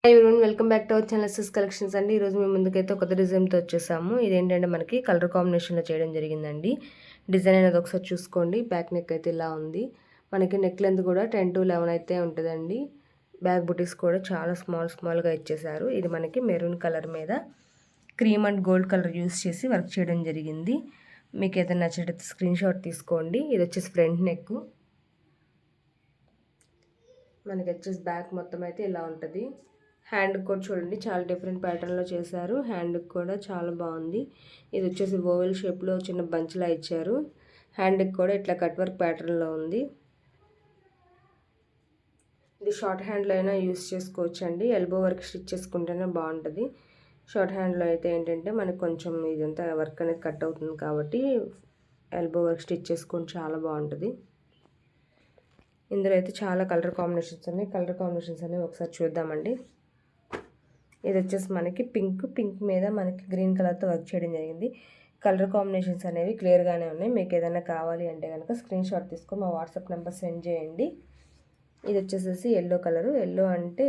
Hi everyone, welcome back to our channel sis collections అండి. ఈరోజు మేము ముందుకైతే ఒక డిజైన్తో వచ్చేసాము. ఇదేంటంటే మనకి కలర్ కాంబినేషన్లో చేయడం జరిగిందండి. డిజైన్ అనేది ఒకసారి చూసుకోండి. బ్యాక్ నెక్ అయితే ఇలా ఉంది. మనకి నెక్ లెంత్ కూడా 10 to 11 అయితే ఉంటుందండి. బ్యాక్ బుటీస్ కూడా చాలా స్మాల్గా ఇచ్చేసారు. ఇది మనకి మెరూన్ కలర్ మీద cream and gold colour use చేసి వర్క్ చేయడం జరిగింది. మీకు ఏదైనా నచ్చినట్లయితే స్క్రీన్ షాట్ తీసుకోండి. ఇది వచ్చేసి ఫ్రంట్ నెక్. మనకి వచ్చేసి బ్యాక్ మొత్తం అయితే ఇలా ఉంటుంది. హ్యాండ్కి కూడా చూడండి, చాలా డిఫరెంట్ ప్యాటర్న్లో చేశారు. హ్యాండ్కి కూడా చాలా బాగుంది. ఇది వచ్చేసి ఓవెల్ షేప్లో చిన్న బంచ్లా ఇచ్చారు. హ్యాండ్కి కూడా ఇట్లా కట్ వర్క్ ప్యాటర్న్లో ఉంది. ఇది షార్ట్ హ్యాండ్లో అయినా యూస్ చేసుకోవచ్చు అండి. ఎల్బో వర్క్ స్టిచ్ చేసుకుంటేనే బాగుంటుంది. షార్ట్ హ్యాండ్లో అయితే ఏంటంటే మనకు కొంచెం ఇదంతా వర్క్ అనేది కట్ అవుతుంది కాబట్టి ఎల్బో వర్క్ స్టిచ్ చేసుకొని చాలా బాగుంటుంది. ఇందులో అయితే చాలా కలర్ కాంబినేషన్స్ ఉన్నాయి. కలర్ కాంబినేషన్స్ అనేవి ఒకసారి చూద్దామండి. ఇది వచ్చేసి మనకి పింక్ మీద మనకి గ్రీన్ కలర్తో వర్క్ చేయడం జరిగింది. కలర్ కాంబినేషన్స్ అనేవి క్లియర్గానే ఉన్నాయి. మీకు ఏదైనా కావాలి అంటే కనుక స్క్రీన్ షాట్ తీసుకొని మా వాట్సాప్ నెంబర్ సెండ్ చేయండి. ఇది వచ్చేసేసి ఎల్లో కలరు. ఎల్లో అంటే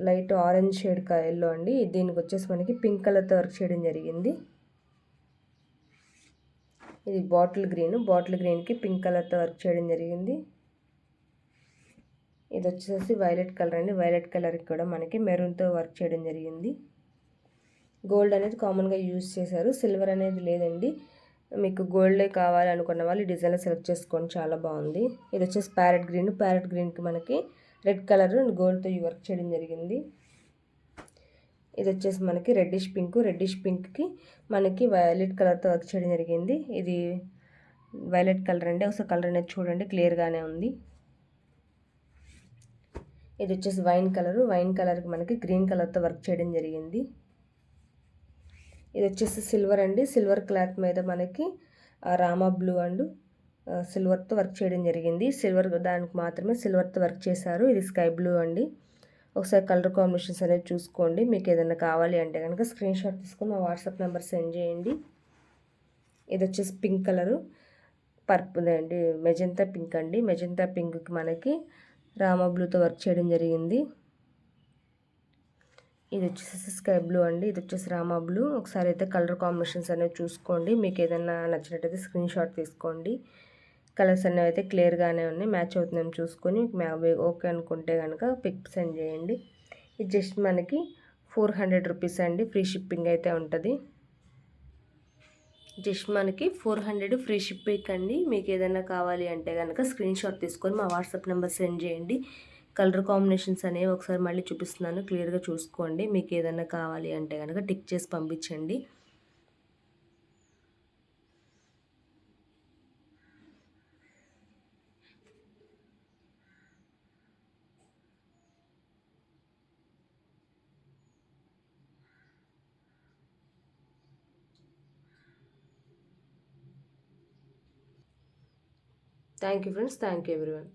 లైట్ ఆరెంజ్ షేడ్ ఎల్లో అండి. దీనికి వచ్చేసి మనకి పింక్ కలర్తో వర్క్ చేయడం జరిగింది. ఇది బాటిల్ గ్రీన్కి పింక్ కలర్తో వర్క్ చేయడం జరిగింది. ఇది వచ్చేసి వైలెట్ కలర్ అండి. వైలెట్ కలర్కి కూడా మనకి మెరూన్తో వర్క్ చేయడం జరిగింది. గోల్డ్ అనేది కామన్గా యూజ్ చేశారు. సిల్వర్ అనేది లేదండి. మీకు గోల్డే కావాలనుకున్న వాళ్ళు ఈ డిజైన్లో సెలెక్ట్ చేసుకోండి, చాలా బాగుంది. ఇది వచ్చేసి ప్యారెట్ గ్రీన్కి మనకి రెడ్ కలర్ అండ్ గోల్డ్తో ఈ వర్క్ చేయడం జరిగింది. ఇది వచ్చేసి మనకి రెడ్డిష్ పింక్కి మనకి వైలెట్ కలర్తో వర్క్ చేయడం జరిగింది. ఇది వైలెట్ కలర్ అండి. ఒకసారి కలర్ అనేది చూడండి, క్లియర్గానే ఉంది. ఇది వచ్చేసి వైన్ కలర్కి మనకి గ్రీన్ కలర్తో వర్క్ చేయడం జరిగింది. ఇది వచ్చేసి సిల్వర్ అండి. సిల్వర్ క్లాత్ మీద మనకి రామా బ్లూ అండ్ సిల్వర్తో వర్క్ చేయడం జరిగింది. సిల్వర్ దానికి మాత్రమే సిల్వర్తో వర్క్ చేశారు. ఇది స్కై బ్లూ అండి. ఒకసారి కలర్ కాంబినేషన్స్ అనేది చూసుకోండి. మీకు ఏదైనా కావాలి అంటే కనుక స్క్రీన్ షాట్ తీసుకొని మా వాట్సాప్ నెంబర్ సెండ్ చేయండి. ఇది వచ్చేసి పింక్ కలరు, పర్పుల్ అండి, మెజంతా పింక్ అండి. మెజంతా పింక్కి మనకి రామా బ్లూతో వర్క్ చేయడం జరిగింది. ఇది వచ్చేసి స్కై బ్లూ అండి. ఇది వచ్చేసి రామా బ్లూ. ఒకసారి అయితే కలర్ కాంబినేషన్స్ అనేవి చూసుకోండి. మీకు ఏదైనా నచ్చినట్టయితే స్క్రీన్ షాట్ తీసుకోండి. కలర్స్ అనేవి అయితే క్లియర్గానే ఉన్నాయి. మ్యాచ్ అవుతుందేమో చూసుకొని ఓకే అనుకుంటే కనుక పిక్ సెండ్ చేయండి. ఇది జస్ట్ మనకి 400 రూపీస్ అండి. ఫ్రీ షిప్పింగ్ అయితే ఉంటుంది. జస్ట్ మనకి 400 ఫ్రీ షిప్పింగ్ అండి. మీకు ఏదైనా కావాలి అంటే కనుక స్క్రీన్ షాట్ తీసుకొని మా వాట్సాప్ నెంబర్ సెండ్ చేయండి. కలర్ కాంబినేషన్స్ అనేవి ఒకసారి మళ్ళీ చూపిస్తున్నాను, క్లియర్గా చూసుకోండి. మీకు ఏదైనా కావాలి అంటే కనుక టిక్ చేసి పంపించండి. Thank you friends, thank you everyone.